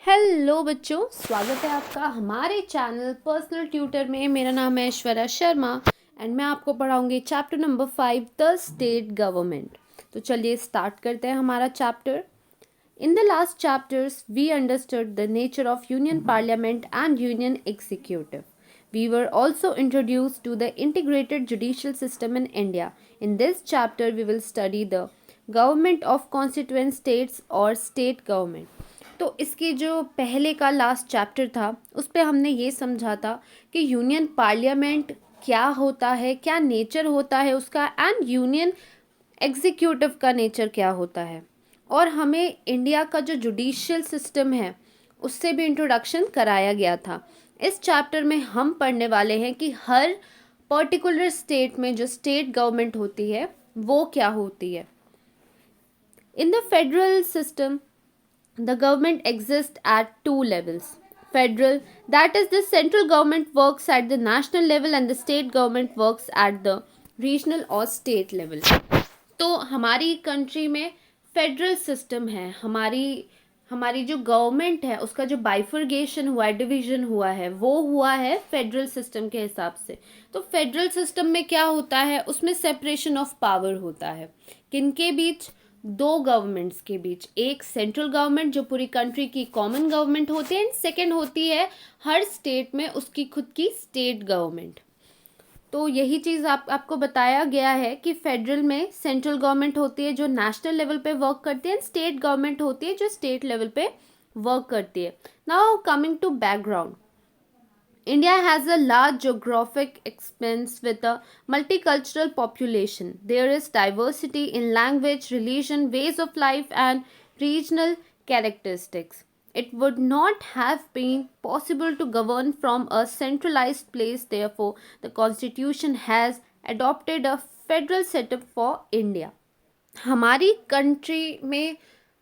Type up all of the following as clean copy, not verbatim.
Hello बच्चों, स्वागत है आपका हमारे चैनल पर्सनल ट्यूटर में। मेरा नाम है ऐश्वर्या शर्मा एंड मैं आपको पढ़ाऊंगी chapter number 5 the state government. तो चलिए स्टार्ट करते हैं हमारा chapter. In the last chapters we understood the nature of union parliament and union executive. We were also introduced to the integrated judicial system in India. In this chapter, we will study the government of constituent states or state government. तो इसके जो पहले का last chapter था उस पे हमने ये समझा था कि यूनियन पार्लियामेंट क्या होता है, क्या नेचर होता है उसका, एंड यूनियन एग्जीक्यूटिव का नेचर क्या होता है, और हमें इंडिया का जो जुडिशियल सिस्टम है उससे भी इंट्रोडक्शन कराया गया था। इस चैप्टर में हम पढ़ने वाले हैं कि हर पर्टिकुलर स्टेट में जो स्टेट गवर्नमेंट होती है वो क्या होती है। In the federal system the government exists at two levels. Federal, that is the central government works at the national level and the state government works at the regional or state level. तो हमारी country में federal system है। हमारी जो government है उसका जो bifurcation हुआ है, डिवीजन हुआ है, वो हुआ है फेडरल सिस्टम के हिसाब से। तो फेडरल सिस्टम में क्या होता है, उसमें सेपरेशन ऑफ पावर होता है। किनके बीच? दो गवर्नमेंट्स के बीच। एक सेंट्रल गवर्नमेंट जो पूरी कंट्री की कॉमन गवर्नमेंट होती है, एंड सेकेंड होती है हर स्टेट में उसकी खुद की स्टेट गवर्नमेंट। तो यही चीज़ आपको बताया गया है कि फेडरल में सेंट्रल गवर्नमेंट होती है जो नेशनल लेवल पे वर्क करती है, स्टेट गवर्नमेंट होती है जो स्टेट लेवल पे वर्क करती है। Now coming to background, India has a large geographic expanse with a multicultural population. There is diversity in language, religion, ways of life, and regional characteristics. It would not have been possible to govern from a centralized place. Therefore, the Constitution has adopted a federal setup for India. हमारी country में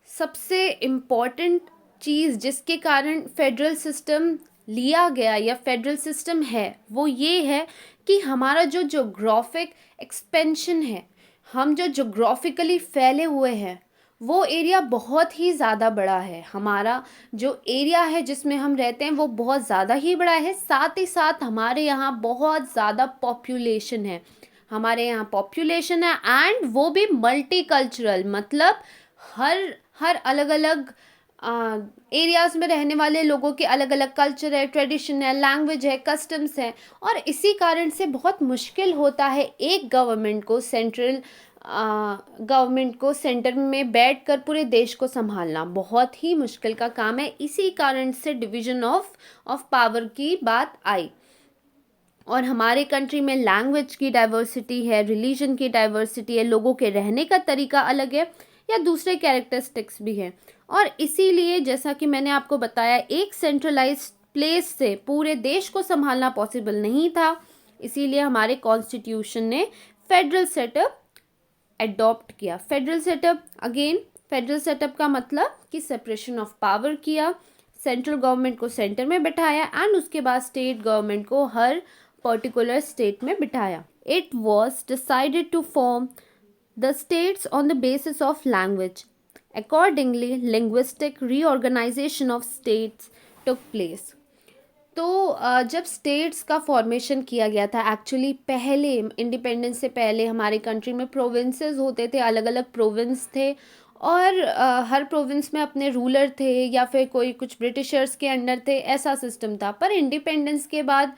सबसे important चीज़ जिसके कारण federal system लिया गया या federal system है वो ये है कि हमारा जो जोग्राफिक एक्सपेंशन है, हम जो जोग्राफिकली फैले हुए हैं वो एरिया बहुत ही ज़्यादा बड़ा है। हमारा जो एरिया है जिसमें हम रहते हैं वो बहुत ज़्यादा ही बड़ा है। साथ ही साथ हमारे यहाँ बहुत ज़्यादा पॉपुलेशन है। हमारे यहाँ पॉपुलेशन है एंड वो भी मल्टी कल्चरल, मतलब हर अलग अलग एरियाज़ में रहने वाले लोगों के अलग अलग कल्चर है, ट्रेडिशन है, लैंग्वेज है, कस्टम्स हैं, और इसी कारण से बहुत मुश्किल होता है एक गवर्नमेंट को, सेंट्रल गवर्नमेंट को सेंटर में बैठकर पूरे देश को संभालना बहुत ही मुश्किल का काम है। इसी कारण से डिवीजन ऑफ पावर की बात आई। और हमारे कंट्री में लैंग्वेज की डाइवर्सिटी है, रिलीजन की डाइवर्सिटी है, लोगों के रहने का तरीका अलग है या दूसरे कैरेक्टरिस्टिक्स भी हैं। और इसीलिए जैसा कि मैंने आपको बताया, एक सेंट्रलाइज्ड प्लेस से पूरे देश को संभालना पॉसिबल नहीं था। इसीलिए हमारे कॉन्स्टिट्यूशन ने फेडरल सेटअप एडॉप्ट किया। फेडरल सेटअप का मतलब कि सेपरेशन ऑफ पावर किया, सेंट्रल गवर्नमेंट को सेंटर में बिठाया एंड उसके बाद स्टेट गवर्नमेंट को हर पर्टिकुलर स्टेट में बिठाया। It was decided to form the states on the basis of language. Accordingly, linguistic reorganization of states took place. तो जब स्टेट्स का फॉर्मेशन किया गया था, एक्चुअली पहले इंडिपेंडेंस से पहले हमारे कंट्री में प्रोविंसेस होते थे, अलग अलग प्रोविंस थे, और हर प्रोविंस में अपने रूलर थे या फिर कोई कुछ ब्रिटिशर्स के अंडर थे, ऐसा सिस्टम था। पर इंडिपेंडेंस के बाद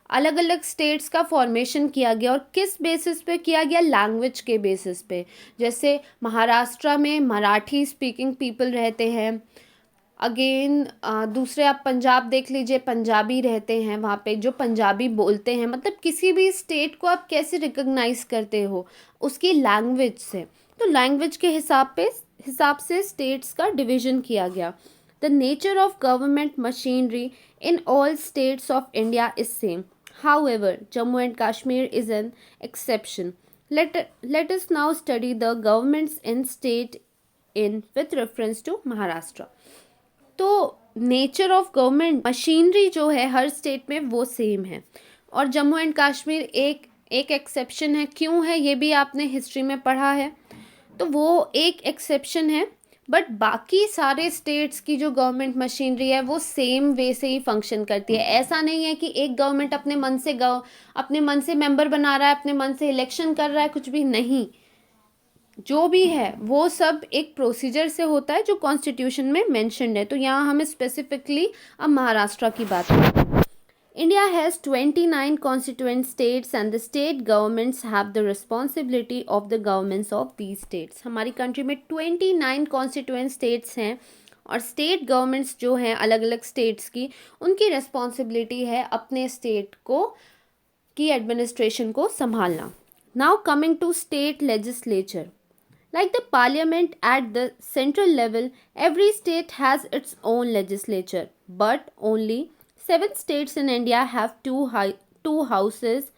अलग अलग स्टेट्स का फॉर्मेशन किया गया, और किस बेसिस पे किया गया? लैंग्वेज के बेसिस पे। जैसे महाराष्ट्र में मराठी स्पीकिंग पीपल रहते हैं। अगेन दूसरे आप पंजाब देख लीजिए, पंजाबी रहते हैं वहाँ पे जो पंजाबी बोलते हैं। मतलब किसी भी स्टेट को आप कैसे रिकॉग्नाइज करते हो? उसकी लैंग्वेज से। तो लैंग्वेज के हिसाब से स्टेट्स का डिवीजन किया गया। The nature of government machinery in all states of India is same. However, Jammu and Kashmir is an exception. Let us now study the governments in state in with reference to Maharashtra. तो nature of government machinery जो है हर state में वो same है, और Jammu and Kashmir एक exception है। क्यों है ये भी आपने हिस्ट्री में पढ़ा है। तो वो एक एक्सेप्शन है बट बाकी सारे स्टेट्स की जो गवर्नमेंट मशीनरी है वो सेम वे से ही फंक्शन करती है। ऐसा नहीं है कि एक गवर्नमेंट अपने मन से मेंबर बना रहा है, अपने मन से इलेक्शन कर रहा है, कुछ भी नहीं। जो भी है वो सब एक प्रोसीजर से होता है जो कॉन्स्टिट्यूशन में मेंशन्ड है। तो यहाँ हमें स्पेसिफिकली अब महाराष्ट्र की बात करें। India has 29 constituent states and the state governments have the responsibility of the governments of these states. हमारी कंट्री में 29 constituent states हैं और स्टेट गवर्नमेंट्स जो हैं अलग अलग स्टेट्स की, उनकी रिस्पॉन्सिबिलिटी है अपने स्टेट को की एडमिनिस्ट्रेशन को संभालना। Now coming to state legislature, like the parliament at the central level, every state has its own legislature, but only 7 states in India have two houses,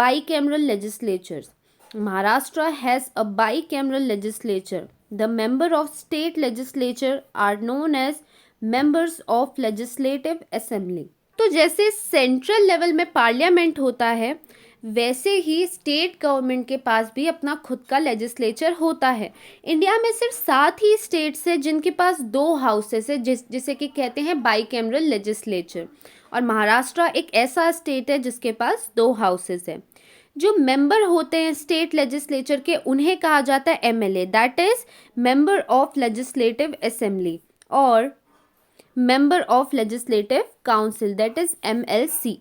bicameral legislatures. Maharashtra has a bicameral legislature. The member of state legislature are known as members of legislative assembly. तो जैसे central level में parliament होता है, वैसे ही state government के पास भी अपना खुद का लेजिस्लेचर होता है। इंडिया में सिर्फ 7 ही स्टेट्स हैं जिनके पास 2 हाउसेस है, जिसे कि कहते हैं बाइकैमरल लेजिस्लेचर, और महाराष्ट्र एक ऐसा स्टेट है जिसके पास 2 हाउसेस है। जो मेंबर होते हैं स्टेट लेजिस्लेचर के, उन्हें कहा जाता है MLA, that is member of legislative assembly, और member of legislative council, that is MLC.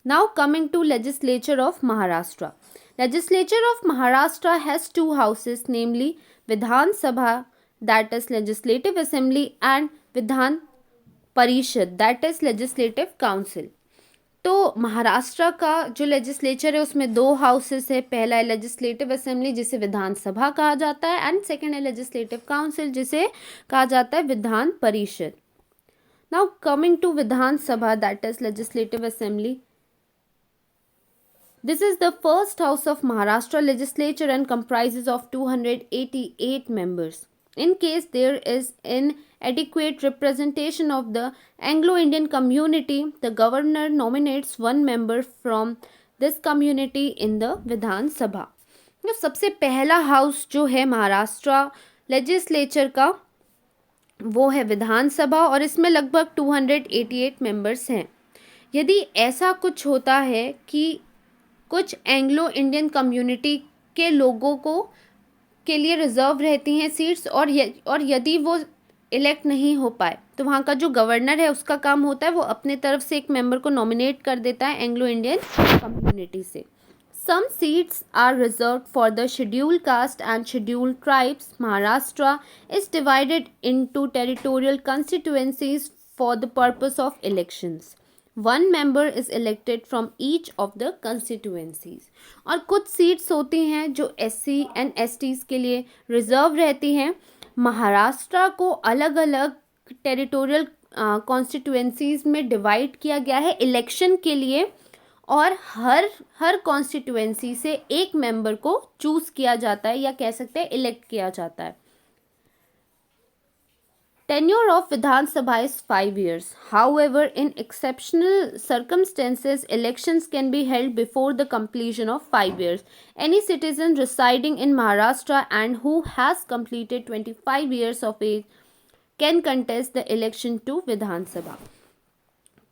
Now coming to legislature of Maharashtra. Legislature of Maharashtra has 2 houses, namely Vidhan Sabha, that is legislative assembly, and Vidhan Parishad, that is legislative council. तो महाराष्ट्र का जो legislature है उसमें 2 houses है। पहला है legislative assembly जिसे विधान सभा कहा जाता है, एंड सेकेंड है लेजिस्लेटिव काउंसिल जिसे कहा जाता है Vidhan Parishad. Now coming to Vidhan Sabha, that is Legislative Assembly. This is the first house of Maharashtra legislature and comprises of 288 members. In case there is inadequate representation of the Anglo-Indian community, the governor nominates one member from this community in the Vidhan Sabha. तो सबसे पहला house जो है Maharashtra legislature का वो है विधानसभा, और इसमें लगभग 288 मेंबर्स हैं। यदि ऐसा कुछ होता है कि कुछ एंग्लो इंडियन कम्युनिटी के लोगों को के लिए रिजर्व रहती हैं सीट्स, और यदि वो इलेक्ट नहीं हो पाए, तो वहाँ का जो गवर्नर है उसका काम होता है वो अपने तरफ से एक मेंबर को नॉमिनेट कर देता है एंग्लो इंडियन कम्युनिटी से। Some seats are reserved for the scheduled caste and scheduled tribes. Maharashtra is divided into territorial constituencies for the purpose of elections. One member is elected from each of the constituencies. और कुछ seats होती हैं जो SC and STs के लिए reserve रहती हैं। महाराष्ट्र को अलग अलग टेरिटोरियल कॉन्स्टिट्यूएंसीज में डिवाइड किया गया है इलेक्शन के लिए, और हर कॉन्स्टिट्यूएंसी से एक मेंबर को चूज किया जाता है, या कह सकते हैं इलेक्ट किया जाता है। Tenure of Vidhan Sabha is 5 years. However, in exceptional circumstances, elections can be held before the completion of 5 years. Any citizen residing in Maharashtra and who has completed 25 years of age can contest the election to Vidhan Sabha.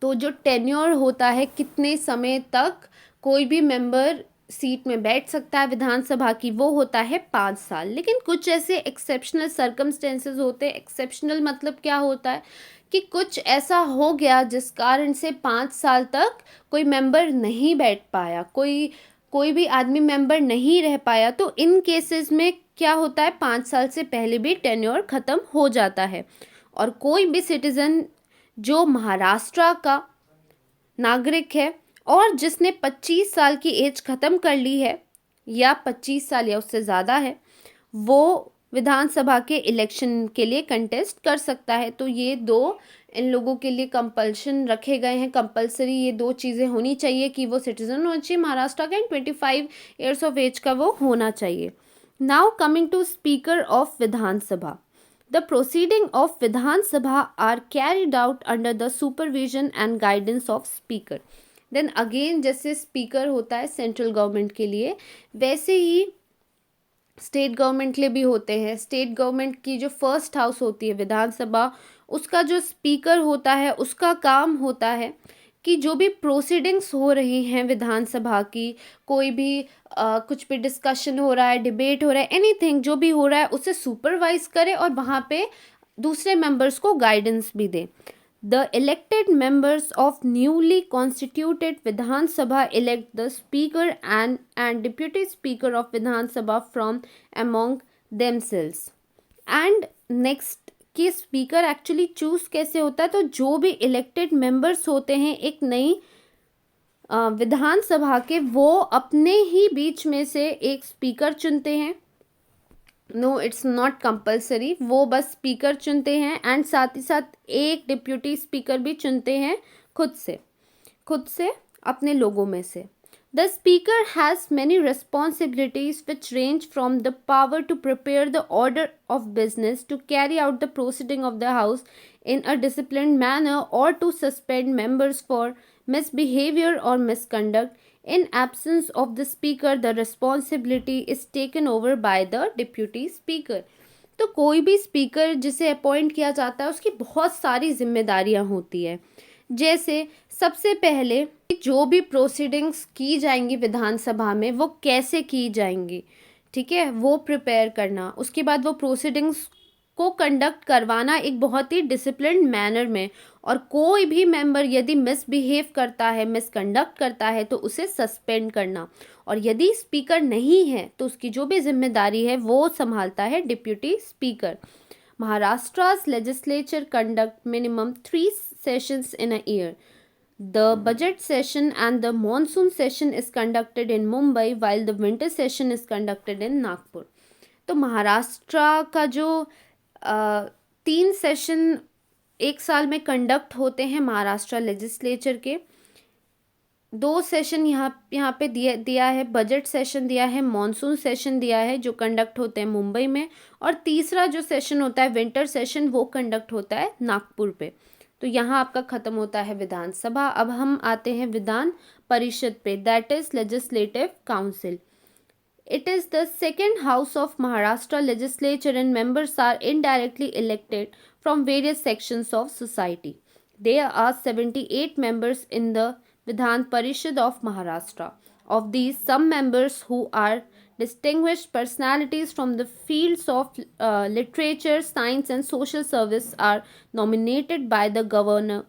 तो जो tenure होता है, कितने समय तक कोई भी member seat में बैठ सकता है विधानसभा की, वो होता है 5 साल। लेकिन कुछ ऐसे एक्सेप्शनल सर्कमस्टेंसेस होते हैं। एक्सेप्शनल मतलब क्या होता है कि कुछ ऐसा हो गया जिस कारण से 5 साल तक कोई मेंबर नहीं बैठ पाया, कोई भी आदमी मेंबर नहीं रह पाया, तो इन केसेस में क्या होता है 5 साल से पहले भी टेन्योर ख़त्म हो जाता है। और कोई भी सिटीज़न जो महाराष्ट्र का नागरिक है और जिसने 25 साल की एज ख़त्म कर ली है, या 25 साल या उससे ज़्यादा है, वो विधानसभा के इलेक्शन के लिए कंटेस्ट कर सकता है। तो ये 2 इन लोगों के लिए कंपल्शन रखे गए हैं, कंपलसरी ये 2 चीज़ें होनी चाहिए कि वो सिटीज़न होना चाहिए महाराष्ट्र का, 25 ईयर्स ऑफ एज का वो होना चाहिए। Now coming to speaker of Vidhan Sabha. The proceeding of Vidhan Sabha are carried out under the supervision and guidance of Speaker. Then again जैसे स्पीकर होता है सेंट्रल गवर्नमेंट के लिए, वैसे ही स्टेट गवर्नमेंट के लिए भी होते हैं। स्टेट गवर्नमेंट की जो फर्स्ट हाउस होती है विधानसभा, उसका जो स्पीकर होता है उसका काम होता है कि जो भी प्रोसीडिंग्स हो रही हैं विधानसभा की, कोई भी कुछ भी डिस्कशन हो रहा है, डिबेट हो रहा है, एनीथिंग जो भी हो रहा है उसे सुपरवाइज करे और वहाँ पे दूसरे मेंबर्स को गाइडेंस भी दे। The elected members of newly constituted Vidhan Sabha elect the Speaker and Deputy Speaker of Vidhan Sabha from among themselves. And next कि स्पीकर एक्चुअली चूज कैसे होता है, तो जो भी इलेक्टेड मेंबर्स होते हैं एक नई विधानसभा के, वो अपने ही बीच में से एक स्पीकर चुनते हैं। नो, इट्स नॉट कंपल्सरी, वो बस स्पीकर चुनते हैं एंड साथ ही साथ एक डिप्यूटी स्पीकर भी चुनते हैं खुद से अपने लोगों में से। The speaker has many responsibilities which range from the power to prepare the order of business, to carry out the proceeding of the house in a disciplined manner, or to suspend members for misbehavior or misconduct. In absence of the speaker, the responsibility is taken over by the deputy speaker. तो कोई भी speaker जिसे appoint किया जाता है उसकी बहुत सारी जिम्मेदारियां होती है। जैसे सबसे पहले जो भी प्रोसीडिंग्स की जाएंगी विधानसभा में वो कैसे की जाएंगी, ठीक है, वो प्रिपेयर करना। उसके बाद वो प्रोसीडिंग्स को कंडक्ट करवाना एक बहुत ही डिसिप्लिन्ड मैनर में, और कोई भी मेंबर यदि मिसबिहेव करता है, मिसकंडक्ट करता है तो उसे सस्पेंड करना। और यदि स्पीकर नहीं है तो उसकी जो भी जिम्मेदारी है वो संभालता है deputy speaker. Maharashtra's legislature conduct minimum 3 sessions in a year. The budget session and the monsoon session is conducted in Mumbai, while the winter session is conducted in Nagpur. तो महाराष्ट्र का जो 3 सेशन एक साल में कंडक्ट होते हैं Maharashtra legislature के, 2 session यहाँ पे दिया है, बजट सेशन दिया है, मॉनसून सेशन दिया है जो कंडक्ट होते हैं मुंबई में, और तीसरा जो सेशन होता है विंटर सेशन वो कंडक्ट होता है नागपुर पे। तो यहाँ आपका ख़त्म होता है विधानसभा। अब हम आते हैं विधान परिषद पे, that is legislative council. It is the second house of Maharashtra legislature and members are indirectly elected from various sections of society. There are 78 members in the Vidhan Parishad of Maharashtra. Of these, some members who are distinguished personalities from the fields of literature, science and social service are nominated by the governor.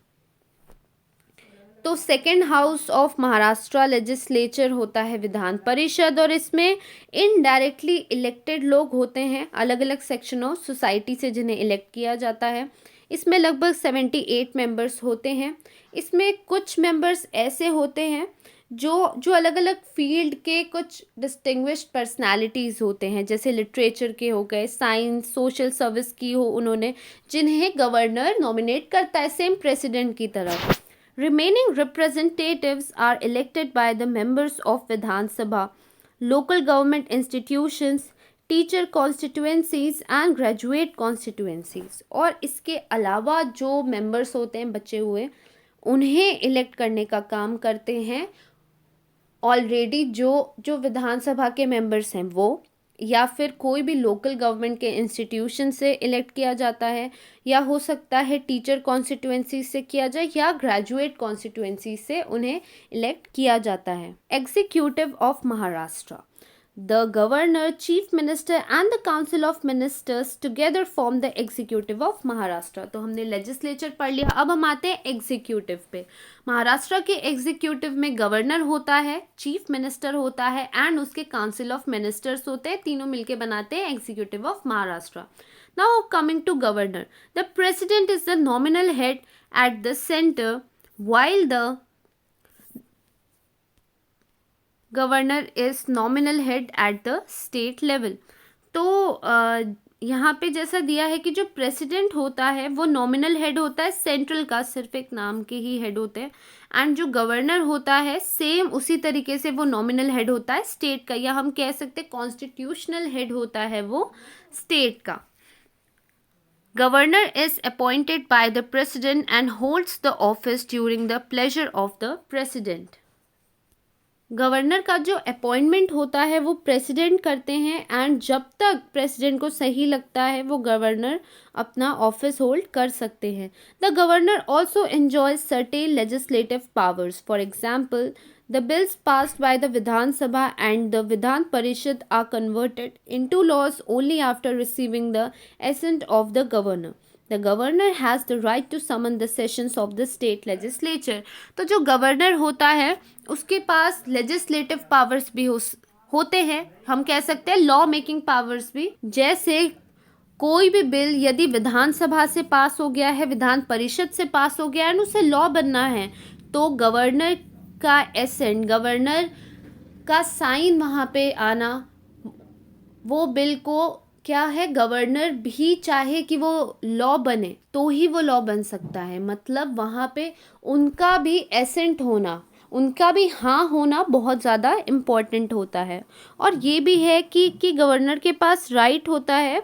तो second house of Maharashtra legislature होता है विधान परिषद, और इसमें indirectly elected लोग होते हैं अलग अलग सेक्शन ऑफ सोसाइटी से जिन्हें इलेक्ट किया जाता है। इसमें लगभग 78 मेंबर्स होते हैं। इसमें कुछ मेंबर्स ऐसे होते हैं जो अलग अलग फील्ड के कुछ डिस्टिंग्विश्ड पर्सनालिटीज़ होते हैं, जैसे लिटरेचर के हो गए, साइंस, सोशल सर्विस की हो उन्होंने, जिन्हें गवर्नर नॉमिनेट करता है सेम प्रेसिडेंट की तरह। Remaining representatives are elected by the members of Vidhan Sabha, local government institutions, teacher constituencies and graduate constituencies. और इसके अलावा जो members होते हैं बचे हुए, उन्हें elect करने का काम करते हैं ऑलरेडी जो विधानसभा के members हैं वो, या फिर कोई भी लोकल गवर्नमेंट के इंस्टीट्यूशन से इलेक्ट किया जाता है, या हो सकता है टीचर कॉन्स्टिट्यूएंसी से किया जाए, या ग्रेजुएट कॉन्स्टिट्यूएंसी से उन्हें इलेक्ट किया जाता है। Executive of Maharashtra, the governor, chief minister and the council of ministers together form the executive of Maharashtra. तो हमने लेजिस्लेचर पढ़ लिया, अब हम आते हैं एग्जीक्यूटिव पे। महाराष्ट्र के एग्जीक्यूटिव में गवर्नर होता है, चीफ मिनिस्टर होता है एंड उसके काउंसिल ऑफ मिनिस्टर्स होते हैं, तीनों मिलके बनाते हैं executive of Maharashtra. Now coming to governor, the president is the nominal head at the centre while the governor is nominal head at the state level. तो यहाँ पे जैसा दिया है कि जो प्रेसिडेंट होता है वो नॉमिनल हेड होता है सेंट्रल का, सिर्फ एक नाम के ही हेड होते हैं, एंड जो गवर्नर होता है सेम उसी तरीके से वो नॉमिनल हेड होता है स्टेट का, या हम कह सकते हैं कॉन्स्टिट्यूशनल हेड होता है वो स्टेट का। Governor is appointed by the President and holds the office during the pleasure of the President. Governor का जो अपॉइंटमेंट होता है वो प्रेसिडेंट करते हैं, एंड जब तक प्रेसिडेंट को सही लगता है वो गवर्नर अपना ऑफिस होल्ड कर सकते हैं. The governor also enjoys certain legislative powers. For example, the bills passed by the Vidhan Sabha and the Vidhan Parishad are converted into laws only after receiving the assent of the governor. The governor has the right to summon the sessions of the state legislature. तो जो governor होता है उसके पास legislative powers भी होते हैं. हम कह सकते हैं लॉ मेकिंग पावर्स भी. जैसे कोई भी बिल यदि विधानसभा से पास हो गया है, विधान परिषद से पास हो गया है, उसे लॉ बनना है, तो गवर्नर का एसेंट, गवर्नर का साइन वहाँ पे आना, वो बिल को क्या है, गवर्नर भी चाहे कि वो लॉ बने तो ही वो लॉ बन सकता है. मतलब वहाँ पे उनका भी एसेंट होना, उनका भी हाँ होना बहुत ज़्यादा इम्पॉर्टेंट होता है. और ये भी है कि गवर्नर के पास राइट होता है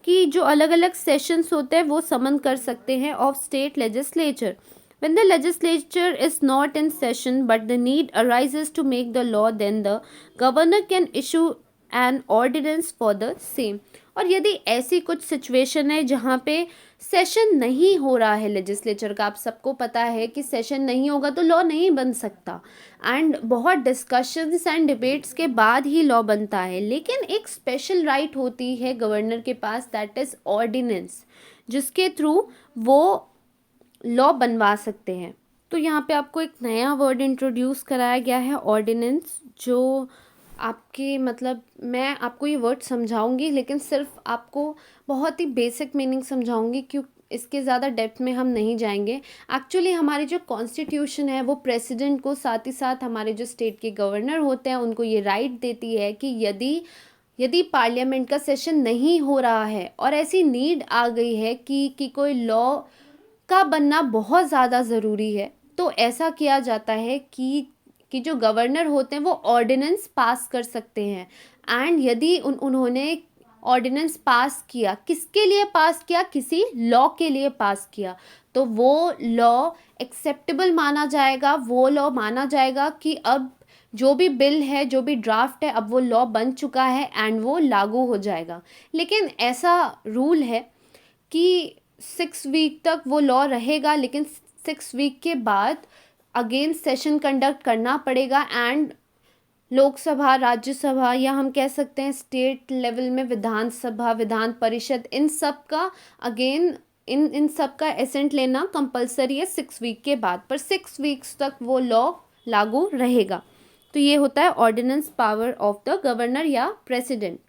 कि जो अलग अलग सेशंस होते हैं वो समन कर सकते हैं of state legislature. When the legislature is not in session but the need arises to make the law, then the governor can issue an ordinance for the same. और यदि ऐसी कुछ सिचुएशन है जहाँ पे सेशन नहीं हो रहा है लेजिस्लेचर का, आप सबको पता है कि सेशन नहीं होगा तो लॉ नहीं बन सकता, एंड बहुत डिस्कशंस एंड डिबेट्स के बाद ही लॉ बनता है. लेकिन एक स्पेशल राइट होती है गवर्नर के पास, दैट इज़ ऑर्डिनेंस, जिसके थ्रू वो लॉ बनवा सकते हैं. तो यहाँ पे आपको एक नया वर्ड इंट्रोड्यूस कराया गया है, ऑर्डिनेंस, जो आपके मतलब मैं आपको ये वर्ड समझाऊंगी लेकिन सिर्फ आपको बहुत ही बेसिक मीनिंग समझाऊंगी, क्यों इसके ज़्यादा डेप्थ में हम नहीं जाएंगे. एक्चुअली हमारी जो कॉन्स्टिट्यूशन है वो प्रेसिडेंट को, साथ ही साथ हमारे जो स्टेट के गवर्नर होते हैं उनको ये राइट देती है कि यदि पार्लियामेंट का सेशन नहीं हो रहा है और ऐसी नीड आ गई है कि कोई लॉ का बनना बहुत ज़्यादा ज़रूरी है, तो ऐसा किया जाता है कि जो गवर्नर होते हैं वो ऑर्डिनेंस पास कर सकते हैं. एंड यदि उन्होंने ऑर्डिनेंस पास किया, किसके लिए पास किया, किसी लॉ के लिए पास किया, तो वो लॉ एक्सेप्टेबल माना जाएगा. वो लॉ माना जाएगा कि अब जो भी बिल है, जो भी ड्राफ्ट है, अब वो लॉ बन चुका है एंड वो लागू हो जाएगा. लेकिन ऐसा रूल है कि 6 वीक तक वो लॉ रहेगा, लेकिन 6 वीक के बाद अगेन सेशन कंडक्ट करना पड़ेगा, एंड लोकसभा, राज्यसभा, या हम कह सकते हैं स्टेट लेवल में विधानसभा, विधान परिषद, इन सब का अगेन इन सब का एसेंट लेना कंपलसरी है 6 वीक के बाद. पर 6 वीक्स तक वो लॉ लागू रहेगा. तो ये होता है ordinance power of the governor या प्रेसिडेंट.